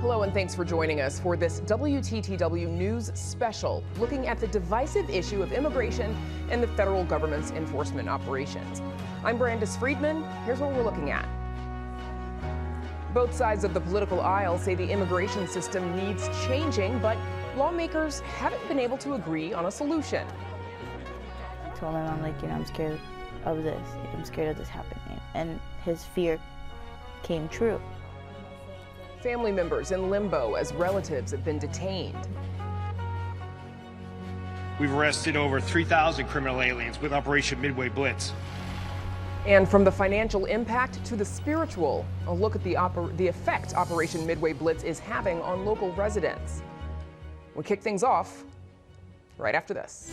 Hello and thanks for joining us for this WTTW News Special, looking at the divisive issue of immigration and the federal government's enforcement operations. I'm Brandis Friedman. Here's what we're looking at. Both sides of the political aisle say the immigration system needs changing, but lawmakers haven't been able to agree on a solution. I told my mom, I'm scared of this. I'm scared of this happening. And his fear came true. Family members in limbo as relatives have been detained. We've arrested over 3,000 criminal aliens with Operation Midway Blitz. And from the financial impact to the spiritual, a look at the effect Operation Midway Blitz is having on local residents. We'll kick things off right after this.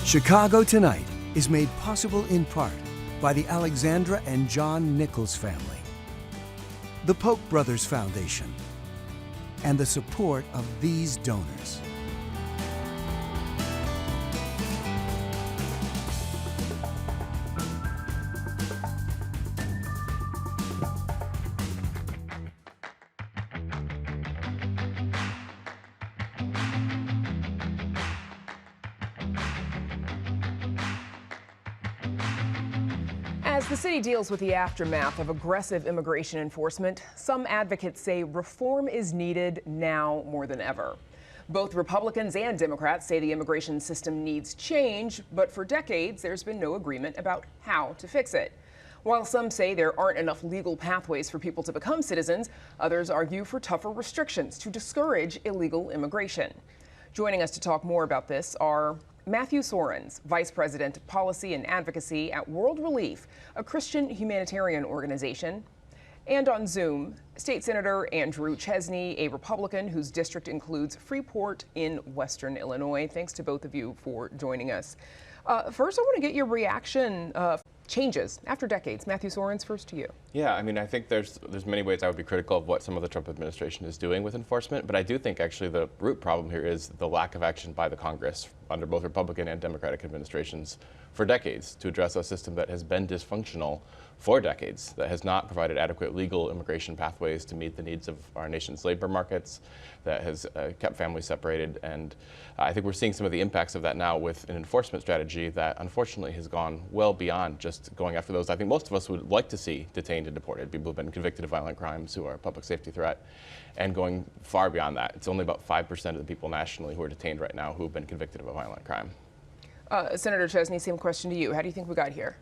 Chicago Tonight is made possible in part by the Alexandra and John Nichols family, the Polk Brothers Foundation, and the support of these donors. As the city deals with the aftermath of aggressive immigration enforcement, some advocates say reform is needed now more than ever. Both Republicans and Democrats say the immigration system needs change, but for decades there's been no agreement about how to fix it. While some say there aren't enough legal pathways for people to become citizens, others argue for tougher restrictions to discourage illegal immigration. Joining us to talk more about this are Matthew Sorens, Vice President of Policy and Advocacy at World Relief, a Christian humanitarian organization. And on Zoom, State Senator Andrew Chesney, a Republican whose district includes Freeport in Western Illinois. Thanks to both of you for joining us. First, I want to get your reaction. Changes after decades. Matthew Sorens, first to you. Yeah, I think there's many ways I would be critical of what some of the Trump administration is doing with enforcement, but I do think actually the root problem here is the lack of action by the Congress under both Republican and Democratic administrations for decades to address a system that has been dysfunctional for decades, that has not provided adequate legal immigration pathways to meet the needs of our nation's labor markets, that has kept families separated. And I think we're seeing some of the impacts of that now with an enforcement strategy that unfortunately has gone well beyond just going after those I think most of us would like to see detained and deported, people who have been convicted of violent crimes who are a public safety threat, and going far beyond that. It's only about 5% of the people nationally who are detained right now who have been convicted of a violent crime. Senator Chesney, same question to you. How do you think we got here?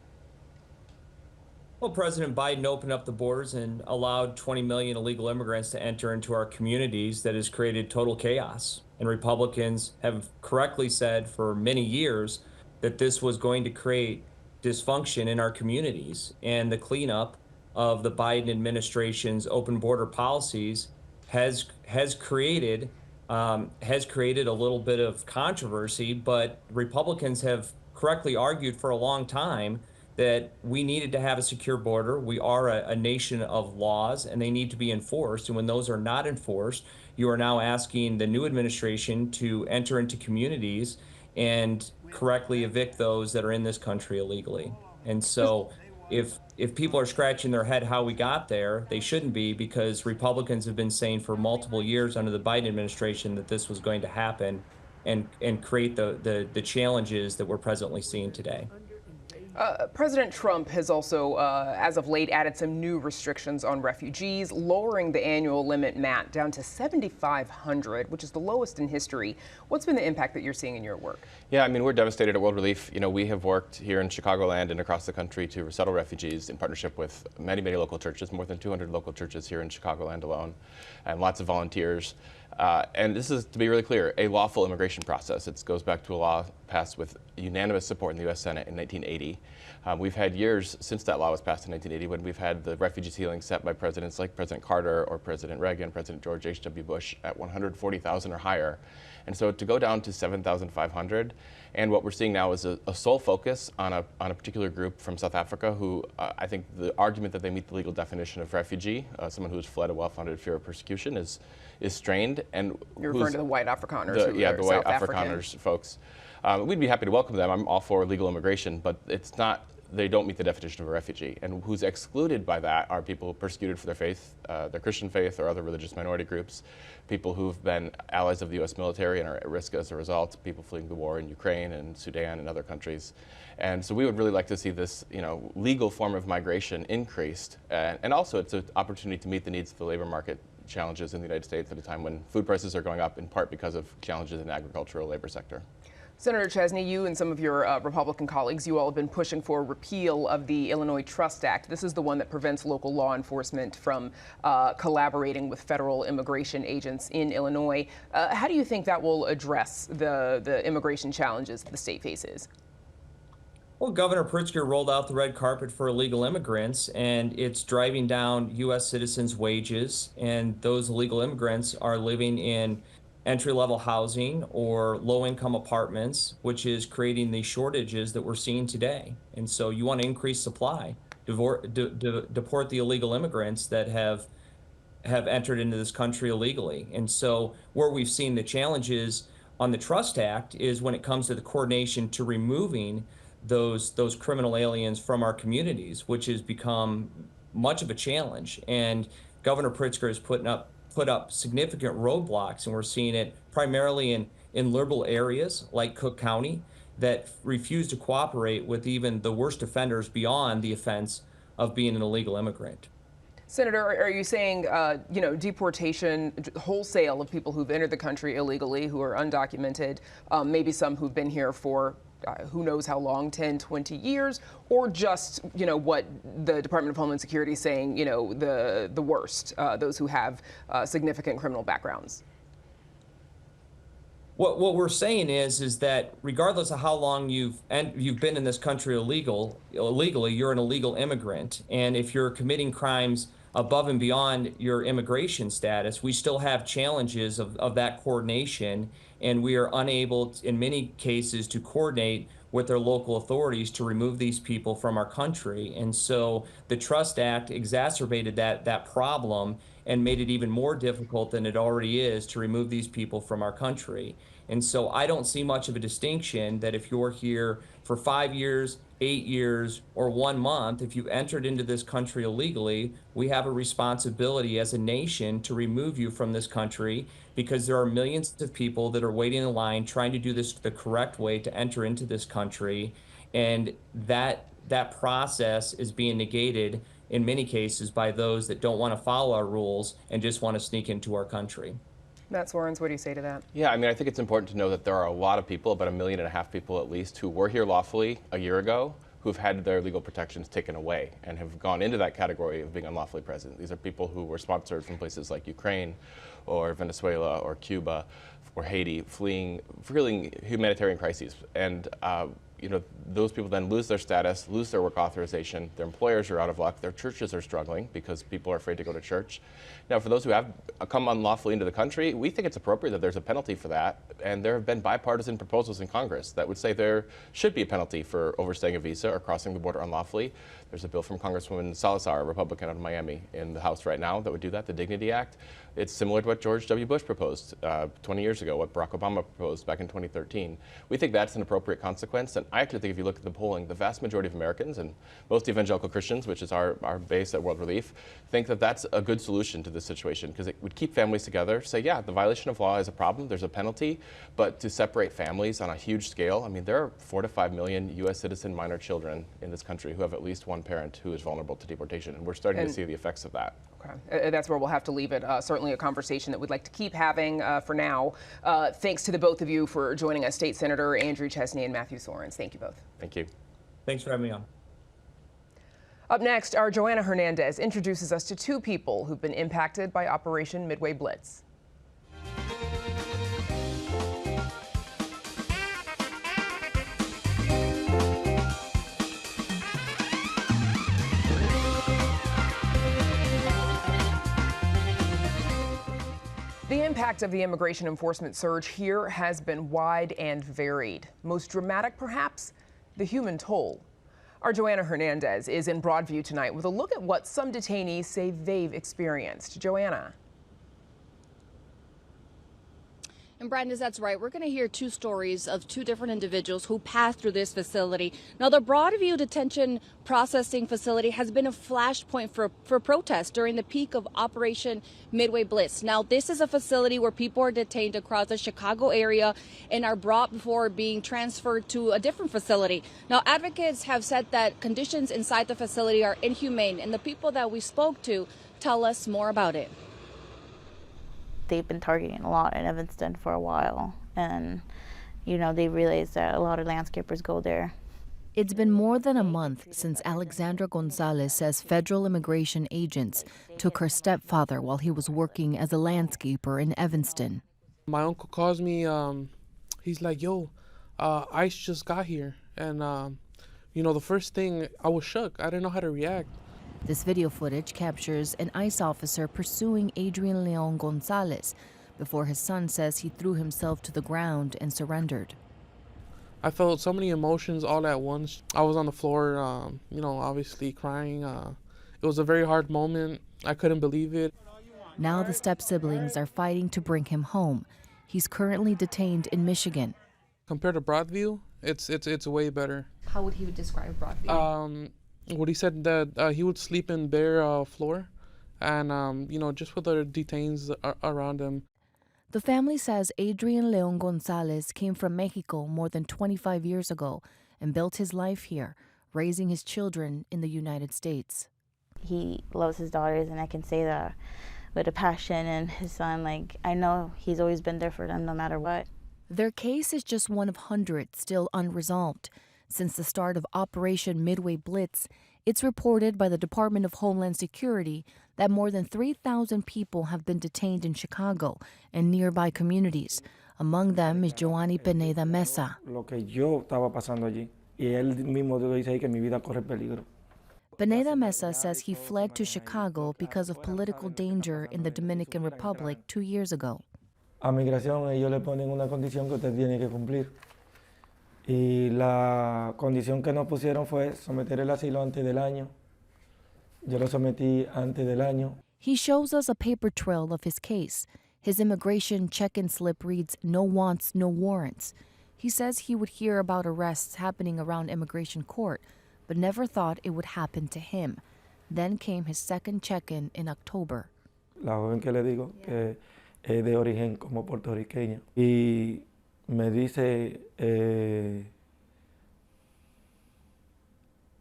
Well, President Biden opened up the borders and allowed 20 million illegal immigrants to enter into our communities. That has created total chaos. And Republicans have correctly said for many years that this was going to create dysfunction in our communities. And the cleanup of the Biden administration's open border policies has created a little bit of controversy, but Republicans have correctly argued for a long time that we needed to have a secure border. We are a nation of laws, and they need to be enforced. And when those are not enforced, you are now asking the new administration to enter into communities and correctly evict those that are in this country illegally. And so if people are scratching their head how we got there, they shouldn't be, because Republicans have been saying for multiple years under the Biden administration that this was going to happen and create the challenges that we're presently seeing today. President Trump has also, as of late, added some new restrictions on refugees, lowering the annual limit, Matt, down to 7,500, which is the lowest in history. What's been the impact that you're seeing in your work? Yeah, we're devastated at World Relief. We have worked here in Chicagoland and across the country to resettle refugees in partnership with many, many local churches, more than 200 local churches here in Chicagoland alone, and lots of volunteers. And this is, to be really clear, a lawful immigration process. It goes back to a law passed with unanimous support in the U.S. Senate in 1980. We've had years since that law was passed in 1980 when we've had the refugee ceiling set by presidents like President Carter or President Reagan, President George H.W. Bush at 140,000 or higher. And so to go down to 7,500, and what we're seeing now is a sole focus on a particular group from South Africa who I think the argument that they meet the legal definition of refugee, someone who has fled a well-founded fear of persecution, is strained. And you're referring to the white Afrikaners, the white Afrikaners folks. We'd be happy to welcome them. I'm all for legal immigration, but it's not they don't meet the definition of a refugee. And who's excluded by that are people persecuted for their faith, their Christian faith or other religious minority groups, people who've been allies of the U.S. military and are at risk as a result, people fleeing the war in Ukraine and Sudan and other countries. And so we would really like to see this, legal form of migration increased. And also it's an opportunity to meet the needs of the labor market challenges in the United States at a time when food prices are going up in part because of challenges in the agricultural labor sector. Senator Chesney, you and some of your Republican colleagues, you all have been pushing for repeal of the Illinois Trust Act. This is the one that prevents local law enforcement from collaborating with federal immigration agents in Illinois. How do you think that will address the immigration challenges the state faces? Well, Governor Pritzker rolled out the red carpet for illegal immigrants, and it's driving down U.S. citizens' wages, and those illegal immigrants are living in entry-level housing or low-income apartments, which is creating the shortages that we're seeing today. And so you want to increase supply, deport the illegal immigrants that have entered into this country illegally. And so where we've seen the challenges on the Trust Act is when it comes to the coordination to removing those criminal aliens from our communities, which has become much of a challenge. And Governor Pritzker has put up significant roadblocks, and we're seeing it primarily in liberal areas like Cook County that refuse to cooperate with even the worst offenders beyond the offense of being an illegal immigrant. Senator, are you saying, deportation wholesale of people who've entered the country illegally, who are undocumented, maybe some who've been here for who knows how long, 10, 20 years, or just, what the Department of Homeland Security is saying, the worst, those who have significant criminal backgrounds? What we're saying is that regardless of how long you've been in this country illegally, you're an illegal immigrant. And if you're committing crimes above and beyond your immigration status, we still have challenges of that coordination, and we are unable, in many cases, to coordinate with their local authorities to remove these people from our country. And so the Trust Act exacerbated that problem and made it even more difficult than it already is to remove these people from our country. And so I don't see much of a distinction that if you're here for 5 years, 8 years, or 1 month, if you've entered into this country illegally, we have a responsibility as a nation to remove you from this country, because there are millions of people that are waiting in line trying to do this the correct way to enter into this country. And that process is being negated in many cases by those that don't want to follow our rules and just want to sneak into our country. Matt Swarens, what do you say to that? Yeah, I think it's important to know that there are a lot of people, about 1.5 million people at least, who were here lawfully a year ago, who've had their legal protections taken away and have gone into that category of being unlawfully present. These are people who were sponsored from places like Ukraine or Venezuela or Cuba or Haiti, fleeing humanitarian crises. And those people then lose their status, lose their work authorization, their employers are out of luck, their churches are struggling because people are afraid to go to church. Now, for those who have come unlawfully into the country, we think it's appropriate that there's a penalty for that, and there have been bipartisan proposals in Congress that would say there should be a penalty for overstaying a visa or crossing the border unlawfully. There's a bill from Congresswoman Salazar, a Republican out of Miami, in the House right now that would do that, the Dignity Act. It's similar to what George W. Bush proposed 20 years ago, what Barack Obama proposed back in 2013. We think that's an appropriate consequence, and I actually think if you look at the polling, the vast majority of Americans and most evangelical Christians, which is our base at World Relief, think that that's a good solution to this situation, because it would keep families together, say, yeah, the violation of law is a problem, there's a penalty, but to separate families on a huge scale, there are 4 to 5 million U.S. citizen minor children in this country who have at least one parent who is vulnerable to deportation, and we're starting to see the effects of that. Okay. That's where we'll have to leave it. Certainly a conversation that we'd like to keep having for now. Thanks to the both of you for joining us, State Senator Andrew Chesney and Matthew Swarens. Thank you both. Thank you. Thanks for having me on. Up next, our Joanna Hernandez introduces us to 2 people who've been impacted by Operation Midway Blitz. The impact of the immigration enforcement surge here has been wide and varied. Most dramatic, perhaps, the human toll. Our Joanna Hernandez is in Broadview tonight with a look at what some detainees say they've experienced. Joanna. And Brandis, that's right. We're going to hear two stories of two different individuals who passed through this facility. Now, the Broadview Detention Processing Facility has been a flashpoint for protests during the peak of Operation Midway Blitz. Now, this is a facility where people are detained across the Chicago area and are brought before being transferred to a different facility. Now, advocates have said that conditions inside the facility are inhumane, and the people that we spoke to tell us more about it. They've been targeting a lot in Evanston for a while, and they realized that a lot of landscapers go there. It's been more than a month since Alexandra Gonzalez says federal immigration agents took her stepfather while he was working as a landscaper in Evanston. My uncle calls me, he's like, yo, ICE just got here. And, the first thing, I was shook. I didn't know how to react. This video footage captures an ICE officer pursuing Adrian Leon Gonzalez before his son says he threw himself to the ground and surrendered. I felt so many emotions all at once. I was on the floor, obviously crying. It was a very hard moment. I couldn't believe it. Now the step-siblings are fighting to bring him home. He's currently detained in Michigan. Compared to Broadview, it's way better. How would he describe Broadview? What he said that he would sleep in bare floor, and just with the detainees around him. The family says Adrian Leon Gonzalez came from Mexico more than 25 years ago and built his life here, raising his children in the United States. He loves his daughters, and I can say that with a passion, and his son, I know he's always been there for them no matter what. Their case is just one of hundreds still unresolved. Since the start of Operation Midway Blitz, it's reported by the Department of Homeland Security that more than 3,000 people have been detained in Chicago and nearby communities. Among them is Joanny Pineda Mesa. Pineda Mesa says he fled to Chicago because of political danger in the Dominican Republic 2 years ago. A migración ellos le ponen una condición que usted tiene que cumplir. Y la condición que nos pusieron fue someter el asilo antes del año. Yo lo sometí antes del año. He shows us a paper trail of his case. His immigration check-in slip reads, "No wants, no warrants." He says he would hear about arrests happening around immigration court, but never thought it would happen to him. Then came his second check-in in October. La joven que le digo que es de origen como puertorriqueña. Y me dice,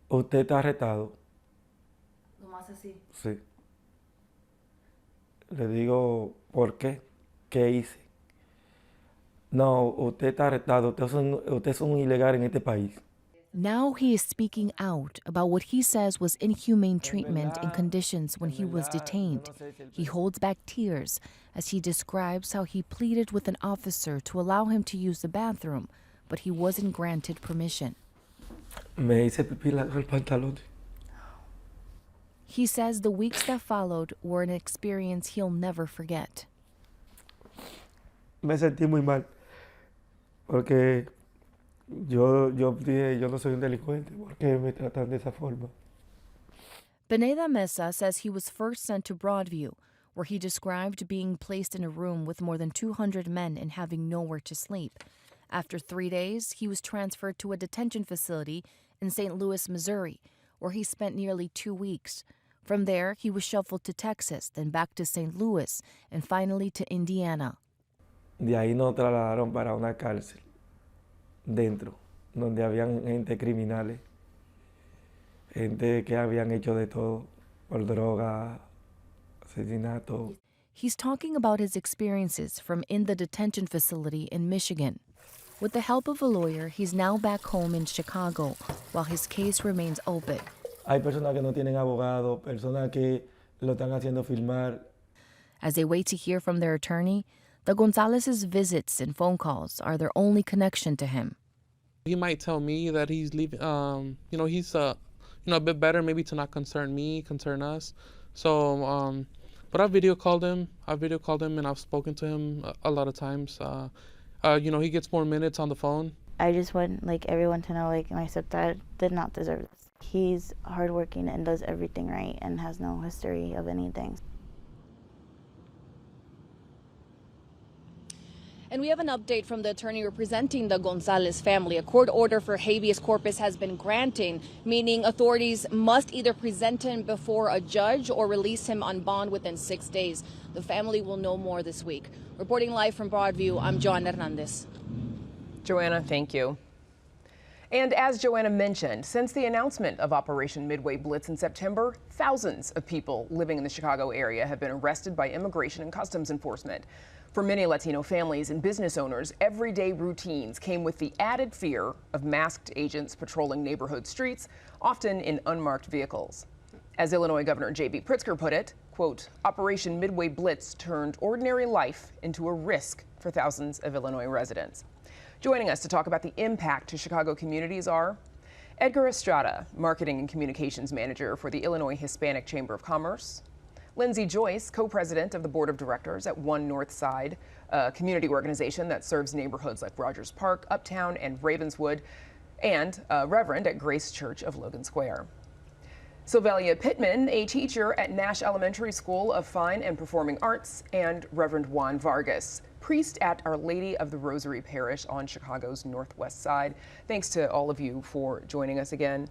¿usted está arrestado? ¿Lo más así? Sí. Le digo, ¿por qué? ¿Qué hice? No, usted está arrestado. Usted es un ilegal en este país. Now he is speaking out about what he says was inhumane treatment and conditions when he was detained. He holds back tears as he describes how he pleaded with an officer to allow him to use the bathroom, but he wasn't granted permission. Me hice pipí en el pantalón. He says the weeks that followed were an experience he'll never forget. Me sentí muy mal porque yo dije, yo no soy un delincuente, ¿por qué me tratan de esa forma? Pineda Mesa says he was first sent to Broadview, where he described being placed in a room with more than 200 men and having nowhere to sleep. After 3 days, he was transferred to a detention facility in St. Louis, Missouri, where he spent nearly 2 weeks. From there, he was shuffled to Texas, then back to St. Louis, and finally to Indiana. De ahí nos trasladaron para una cárcel dentro, donde habían gente criminales, gente que habían hecho de todo, por droga, asesinato. He's talking about his experiences from in the detention facility in Michigan. With the help of a lawyer, he's now back home in Chicago, while his case remains open. Hay personas que no tienen abogado, personas que lo están haciendo firmar. As they wait to hear from their attorney, the Gonzalez's visits and phone calls are their only connection to him. He might tell me that he's leaving, he's a bit better maybe to not concern us. So, but I video called him and I've spoken to him a lot of times. He gets more minutes on the phone. I just want everyone to know my stepdad did not deserve this. He's hardworking and does everything right and has no history of anything. And we have an update from the attorney representing the Gonzalez family. A court order for habeas corpus has been granted, meaning authorities must either present him before a judge or release him on bond within 6 days. The family will know more this week. Reporting live from Broadview, I'm Joanna Hernandez. Joanna, thank you. And as Joanna mentioned, since the announcement of Operation Midway Blitz in September, thousands of people living in the Chicago area have been arrested by Immigration and Customs Enforcement. For many Latino families and business owners, everyday routines came with the added fear of masked agents patrolling neighborhood streets, often in unmarked vehicles. As Illinois Governor J.B. Pritzker put it, quote, Operation Midway Blitz turned ordinary life into a risk for thousands of Illinois residents. Joining us to talk about the impact to Chicago communities are Edgar Estrada, Marketing and Communications Manager for the Illinois Hispanic Chamber of Commerce, Lindsay Joyce, co-president of the board of directors at One North Side, a community organization that serves neighborhoods like Rogers Park, Uptown, and Ravenswood, and a reverend at Grace Church of Logan Square. Sylvelia Pittman, a teacher at Nash Elementary School of Fine and Performing Arts, and Reverend Juan Vargas, priest at Our Lady of the Rosary Parish on Chicago's Northwest Side. Thanks to all of you for joining us again.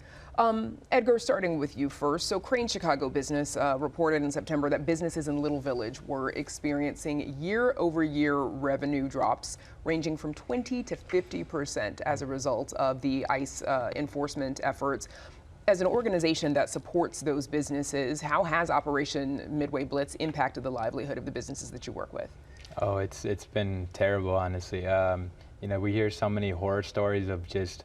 Edgar, starting with you first. So Crane Chicago Business reported in September that businesses in Little Village were experiencing year-over-year revenue drops ranging from 20 to 50% as a result of the ICE enforcement efforts. As an organization that supports those businesses, how has Operation Midway Blitz impacted the livelihood of the businesses that you work with? Oh, it's been terrible, honestly. You know, we hear so many horror stories of just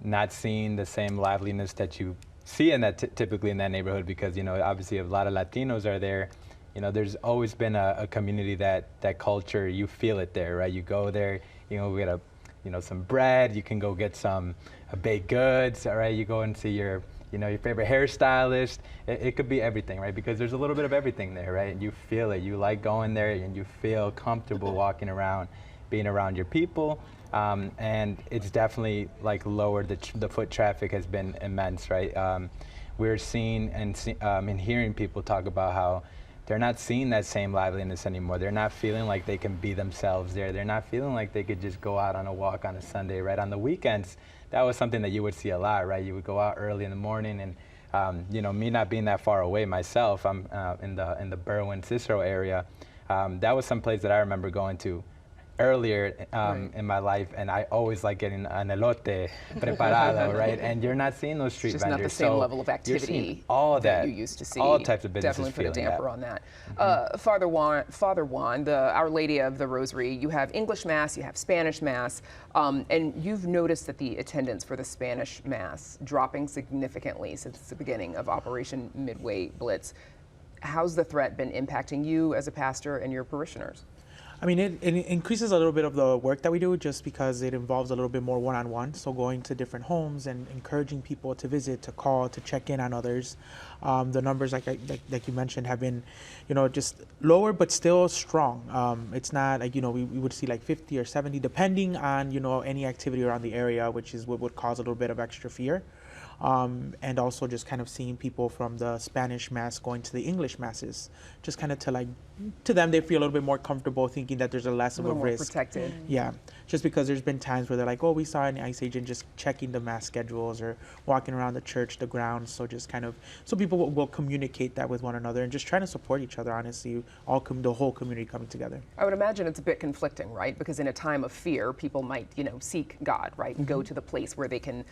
not seeing the same liveliness that you see in that typically in that neighborhood, because, you know, obviously a lot of Latinos are there. You know, there's always been a community that culture, you feel it there, right? You go there, you know, get some bread, you can go get some baked goods, all right? You go and see your favorite hairstylist. It could be everything, right? Because there's a little bit of everything there, right? And you feel it. You like going there and you feel comfortable walking around, being around your people. And it's definitely like lowered, the foot traffic has been immense, right? We're seeing and hearing people talk about how they're not seeing that same liveliness anymore. They're not feeling like they can be themselves there. They're not feeling like they could just go out on a walk on a Sunday, right? On the weekends, that was something that you would see a lot, right? You would go out early in the morning, and you know, me not being that far away myself, I'm in the Berwyn-Cicero area. That was some place that I remember going to earlier in my life, and I always like getting an elote preparado, right? And you're not seeing those street vendors. It's just not the same level of activity all that you used to see. All types of businesses definitely put a damper that. on that. Father Juan, the Our Lady of the Rosary, you have English Mass, you have Spanish Mass, and you've noticed that the attendance for the Spanish Mass dropping significantly since the beginning of Operation Midway Blitz. How's the threat been impacting you as a pastor and your parishioners? I mean, it increases a little bit of the work that we do, just because it involves a little bit more one-on-one. So going to different homes and encouraging people to visit, to call, to check in on others. The numbers, like you mentioned, have been, you know, just lower but still strong. It's not like, you know, we would see like 50 or 70, depending on, you know, any activity around the area, which is what would cause a little bit of extra fear. And also just kind of seeing people from the Spanish Mass going to the English Masses, just kind of to them, they feel a little bit more comfortable thinking that there's a less of a risk. Protected. Yeah, just because there's been times where they're like, oh, we saw an ICE agent just checking the Mass schedules or walking around the church, the grounds. So just kind of, so people will communicate that with one another and just trying to support each other, honestly, the whole community coming together. I would imagine it's a bit conflicting, right? Because in a time of fear, people might, you know, seek God, right? And go to the place where they can,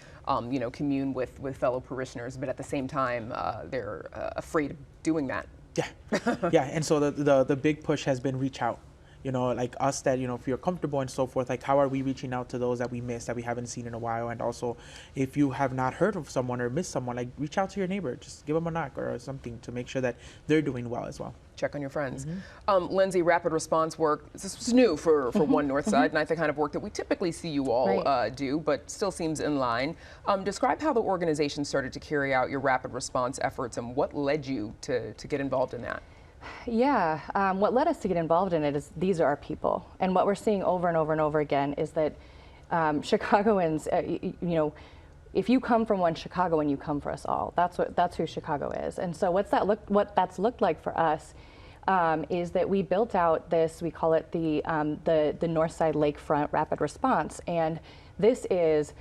you know, commune with fellow parishioners, but at the same time, they're afraid of doing that. Yeah, yeah, and so the big push has been reach out. You know, like us that, you know, if you're comfortable and so forth, like how are we reaching out to those that we missed, that we haven't seen in a while? And also, if you have not heard of someone or missed someone, like reach out to your neighbor, just give them a knock or something to make sure that they're doing well as well. Check on your friends. Lindsay, rapid response work, this was new for One North Side, not the kind of work that we typically see you all do, but still seems in line. Describe how the organization started to carry out your rapid response efforts and what led you to get involved in that. Yeah, what led us to get involved in it is these are our people. And what we're seeing over and over and over again is that Chicagoans, you know, if you come from one Chicagoan, you come for us all. That's who Chicago is. And so what that's looked like for us is that we built out this, we call it the Northside Lakefront Rapid Response. And this is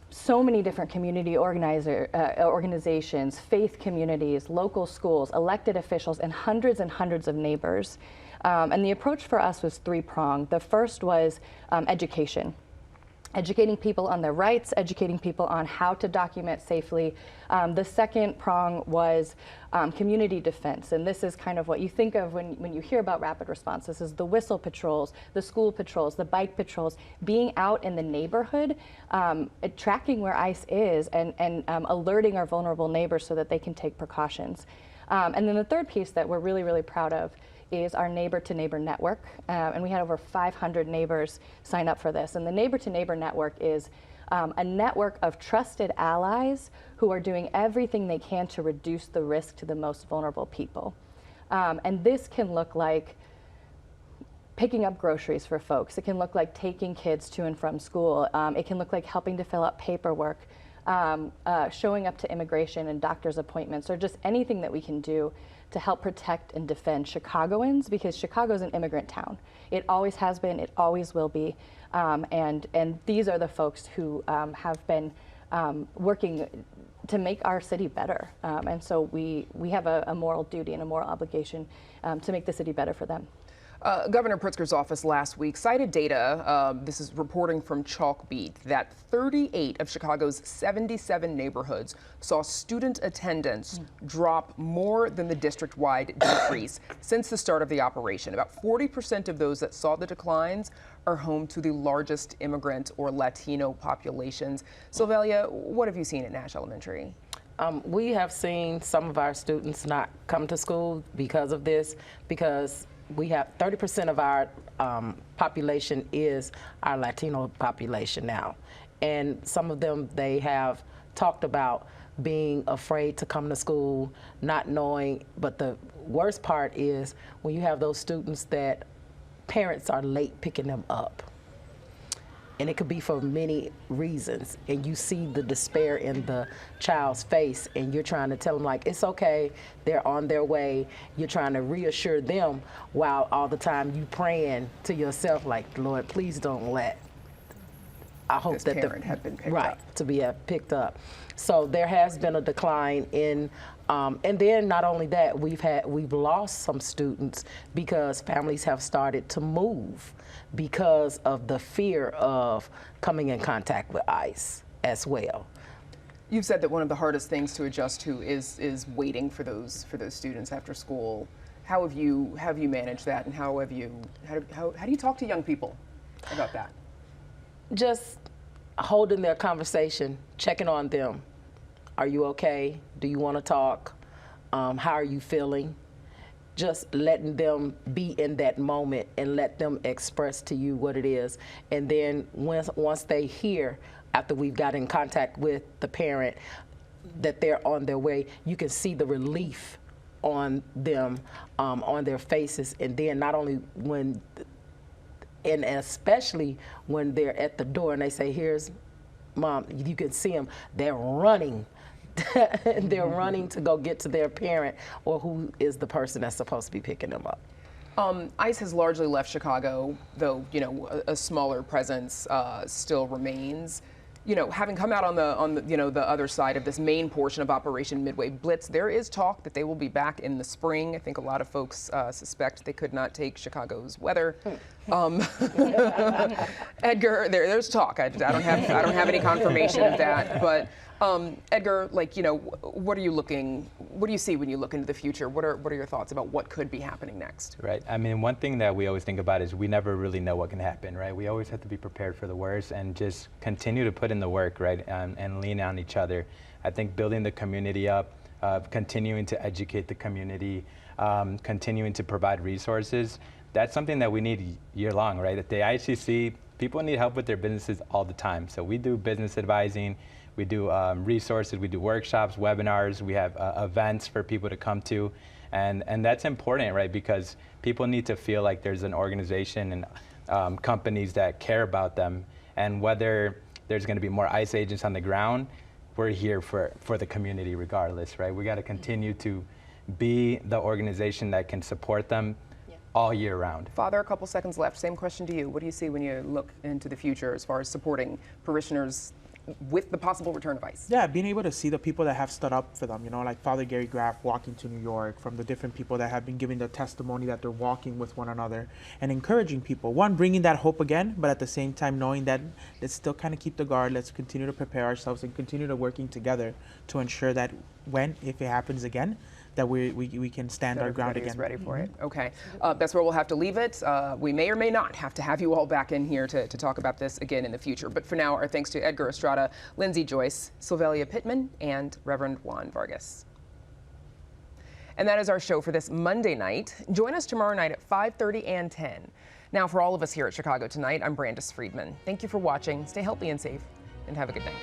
so many different community organizations, faith communities, local schools, elected officials, and hundreds of neighbors. And the approach for us was three-pronged. The first was education. Educating people on their rights, educating people on how to document safely. The second prong was community defense, and this is kind of what you think of when you hear about rapid response. This is the whistle patrols, the school patrols, the bike patrols, being out in the neighborhood, tracking where ICE is, and alerting our vulnerable neighbors so that they can take precautions. And then the third piece that we're really proud of is our neighbor-to-neighbor network, and we had over 500 neighbors sign up for this. And the neighbor-to-neighbor network is a network of trusted allies who are doing everything they can to reduce the risk to the most vulnerable people. And this can look like picking up groceries for folks. It can look like taking kids to and from school. It can look like helping to fill out paperwork, showing up to immigration and doctor's appointments, or just anything that we can do to help protect and defend Chicagoans, because Chicago's an immigrant town. It always has been, it always will be. And these are the folks who have been working to make our city better. And so we have a moral duty and a moral obligation to make the city better for them. Governor Pritzker's office last week cited data, this is reporting from Chalkbeat, that 38 of Chicago's 77 neighborhoods saw student attendance drop more than the district-wide decrease since the start of the operation. About 40% of those that saw the declines are home to the largest immigrant or Latino populations. Sylvelia, what have you seen at Nash Elementary? We have seen some of our students not come to school because of this, because we have 30% of our population is our Latino population now. And some of them, they have talked about being afraid to come to school, not knowing, but the worst part is when you have those students that parents are late picking them up. And it could be for many reasons. And you see the despair in the child's face, and you're trying to tell them, like, it's okay, they're on their way. You're trying to reassure them while all the time you praying to yourself, like, Lord, please don't let, I hope this that parent had been picked right, up. to be picked up. So there has been a decline in, and then not only that, we've lost some students because families have started to move because of the fear of coming in contact with ICE as well. You've said that one of the hardest things to adjust to is waiting for those students after school. How have you managed that, and how do you talk to young people about that? Just holding their conversation, checking on them. Are you okay? Do you want to talk? How are you feeling? Just letting them be in that moment and let them express to you what it is. And then once they hear, after we've got in contact with the parent, that they're on their way, you can see the relief on them, on their faces. And then not only when, and especially when they're at the door and they say, here's Mom, you can see them, they're running. They're running to go get to their parent or who is the person that's supposed to be picking them up. ICE has largely left Chicago, though a smaller presence still remains. Having come out on the other side of this main portion of Operation Midway Blitz, there is talk that they will be back in the spring. I think a lot of folks suspect they could not take Chicago's weather. Edgar, there's talk. I don't have any confirmation of that, but. Edgar, what do you see when you look into the future? What are your thoughts about what could be happening next? Right. I mean, one thing that we always think about is we never really know what can happen, right? We always have to be prepared for the worst and just continue to put in the work, right, and lean on each other. I think building the community up, continuing to educate the community, continuing to provide resources, that's something that we need year long, right? At the ICC, people need help with their businesses all the time. So we do business advising. We do resources, we do workshops, webinars, we have events for people to come to. And that's important, right? Because people need to feel like there's an organization and companies that care about them. And whether there's gonna be more ICE agents on the ground, we're here for the community regardless, right? We gotta continue to be the organization that can support them all year round. Father, a couple seconds left. Same question to you. What do you see when you look into the future as far as supporting parishioners with the possible return of ICE? Yeah, being able to see the people that have stood up for them, you know, like Father Gary Graff walking to New York, from the different people that have been giving the testimony that they're walking with one another and encouraging people. One, bringing that hope again, but at the same time knowing that let's still kind of keep the guard, let's continue to prepare ourselves and continue to working together to ensure that if it happens again, that we can stand our ground again. Ready for it. Okay, that's where we'll have to leave it. We may or may not have to have you all back in here to talk about this again in the future. But for now, our thanks to Edgar Estrada, Lindsay Joyce, Sylvelia Pittman, and Reverend Juan Vargas. And that is our show for this Monday night. Join us tomorrow night at 5:30 and 10. Now, for all of us here at Chicago Tonight, I'm Brandis Friedman. Thank you for watching. Stay healthy and safe, and have a good night.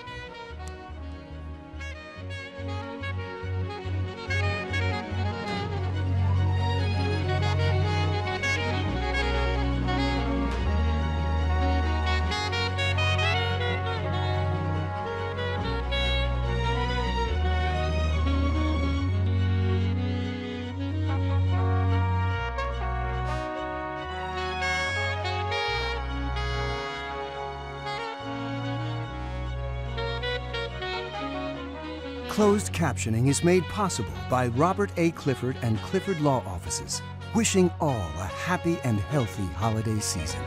Closed captioning is made possible by Robert A. Clifford and Clifford Law Offices, wishing all a happy and healthy holiday season.